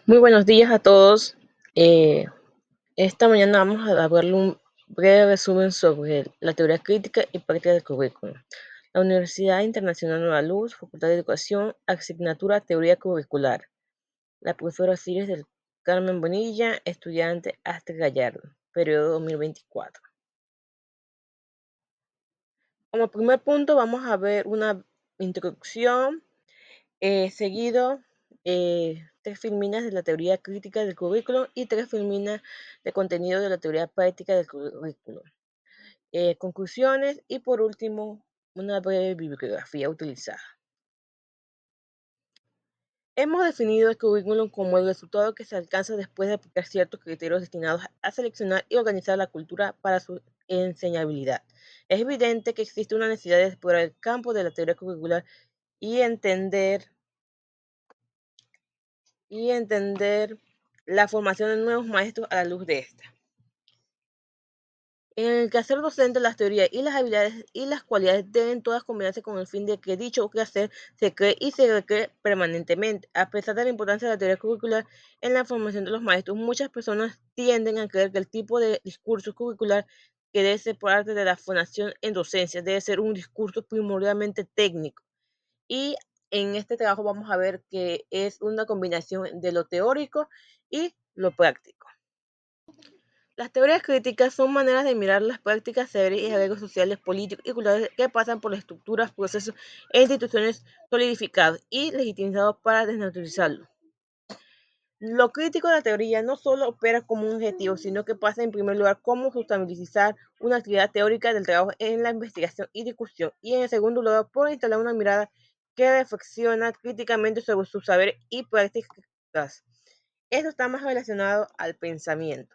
Muy buenos días a todos. Eh, esta mañana vamos a darle un breve resumen sobre la teoría crítica y práctica del currículum. La Universidad Internacional Nueva Luz, Facultad de Educación, asignatura Teoría Curricular. La profesora Ciris del Carmen Bonilla, estudiante Astrid Gallardo, periodo 2024. Como primer punto vamos a ver una introducción. Seguido, 3 filminas de la teoría crítica del currículum y 3 filminas de contenido de la teoría práctica del currículum. Conclusiones y por último, una breve bibliografía utilizada. Hemos definido el currículum como el resultado que se alcanza después de aplicar ciertos criterios destinados a seleccionar y organizar la cultura para su enseñabilidad. Es evidente que existe una necesidad de explorar el campo de la teoría curricular y entender la formación de nuevos maestros a la luz de esta. En el quehacer docente, las teorías y las habilidades y las cualidades deben todas combinarse con el fin de que dicho quehacer se cree y se recree permanentemente. A pesar de la importancia de la teoría curricular en la formación de los maestros, muchas personas tienden a creer que el tipo de discurso curricular que debe ser parte de la formación en docencia debe ser un discurso primordialmente técnico. Y en este trabajo vamos a ver que es una combinación de lo teórico y lo práctico. Las teorías críticas son maneras de mirar las prácticas, saberes y arreglos sociales, políticos y culturales que pasan por las estructuras, procesos e instituciones solidificados y legitimizados para desnaturalizarlo. Lo crítico de la teoría no solo opera como un objetivo, sino que pasa en primer lugar como sustancializar una actividad teórica del trabajo en la investigación y discusión, y en segundo lugar por instalar una mirada que reflexiona críticamente sobre sus saberes y prácticas. Esto está más relacionado al pensamiento.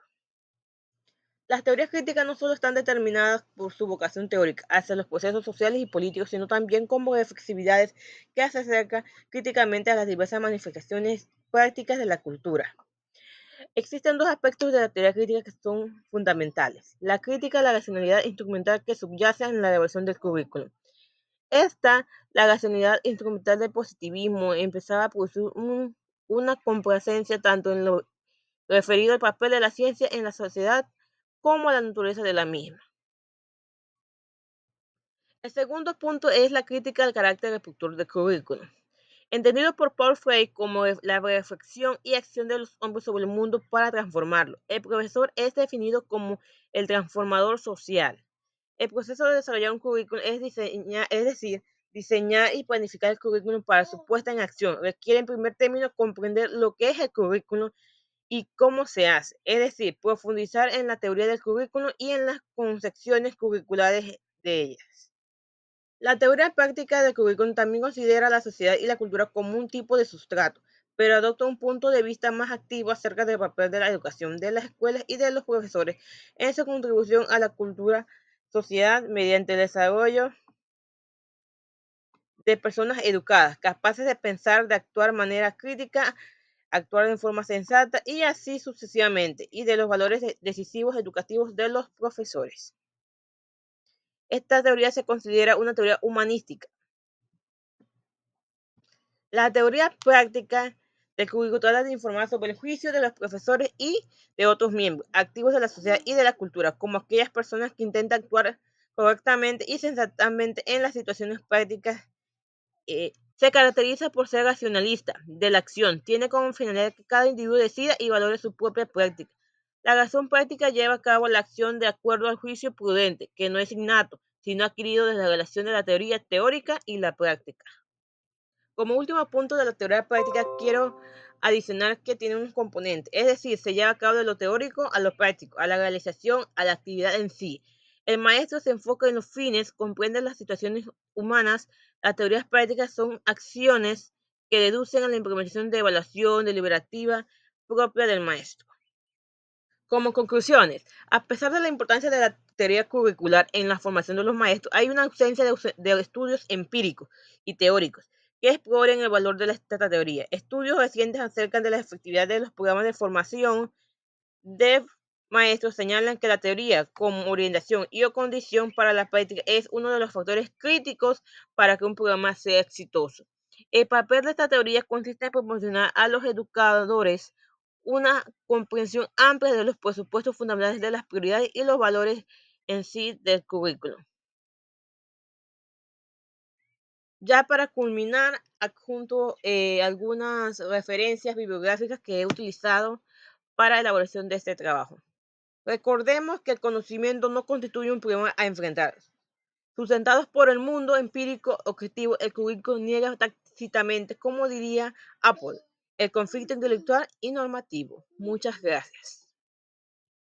Las teorías críticas no solo están determinadas por su vocación teórica hacia los procesos sociales y políticos, sino también como reflexividades que se acercan críticamente a las diversas manifestaciones prácticas de la cultura. Existen dos aspectos de la teoría crítica que son fundamentales. La crítica a la racionalidad instrumental que subyace en la elaboración del currículum. La racionalidad instrumental del positivismo, empezaba a producir una complacencia tanto en lo referido al papel de la ciencia en la sociedad como a la naturaleza de la misma. El segundo punto es la crítica al carácter reproductor del currículum, entendido por Paul Freire como la reflexión y acción de los hombres sobre el mundo para transformarlo. El profesor es definido como el transformador social. El proceso de desarrollar un currículum es decir, diseñar y planificar el currículum para su puesta en acción. Requiere en primer término comprender lo que es el currículum y cómo se hace, es decir, profundizar en la teoría del currículum y en las concepciones curriculares de ellas. La teoría práctica del currículum también considera la sociedad y la cultura como un tipo de sustrato, pero adopta un punto de vista más activo acerca del papel de la educación de las escuelas y de los profesores en su contribución a la cultura sociedad mediante el desarrollo de personas educadas, capaces de pensar, de actuar de manera crítica, actuar de forma sensata y así sucesivamente, y de los valores decisivos educativos de los profesores. Esta teoría se considera una teoría humanística. La teoría práctica del currículo trata de informar sobre el juicio de los profesores y de otros miembros activos de la sociedad y de la cultura, como aquellas personas que intentan actuar correctamente y sensatamente en las situaciones prácticas. Se caracteriza por ser racionalista de la acción, tiene como finalidad que cada individuo decida y valore su propia práctica. La razón práctica lleva a cabo la acción de acuerdo al juicio prudente, que no es innato, sino adquirido desde la relación de la teoría teórica y la práctica. Como último punto de la teoría práctica, quiero adicionar que tiene un componente, es decir, se lleva a cabo de lo teórico a lo práctico, a la realización, a la actividad en sí. El maestro se enfoca en los fines, comprende las situaciones humanas. Las teorías prácticas son acciones que deducen a la implementación de evaluación deliberativa propia del maestro. Como conclusiones, a pesar de la importancia de la teoría curricular en la formación de los maestros, hay una ausencia de estudios empíricos y teóricos que exploren el valor de esta teoría. Estudios recientes acerca de la efectividad de los programas de formación de maestros señalan que la teoría como orientación y o condición para la práctica es uno de los factores críticos para que un programa sea exitoso. El papel de esta teoría consiste en proporcionar a los educadores una comprensión amplia de los presupuestos fundamentales de las prioridades y los valores en sí del currículo. Ya para culminar, adjunto algunas referencias bibliográficas que he utilizado para la elaboración de este trabajo. Recordemos que el conocimiento no constituye un problema a enfrentar. Sustentados por el mundo empírico objetivo, el currículo niega tácitamente, como diría Apple, el conflicto intelectual y normativo. Muchas gracias.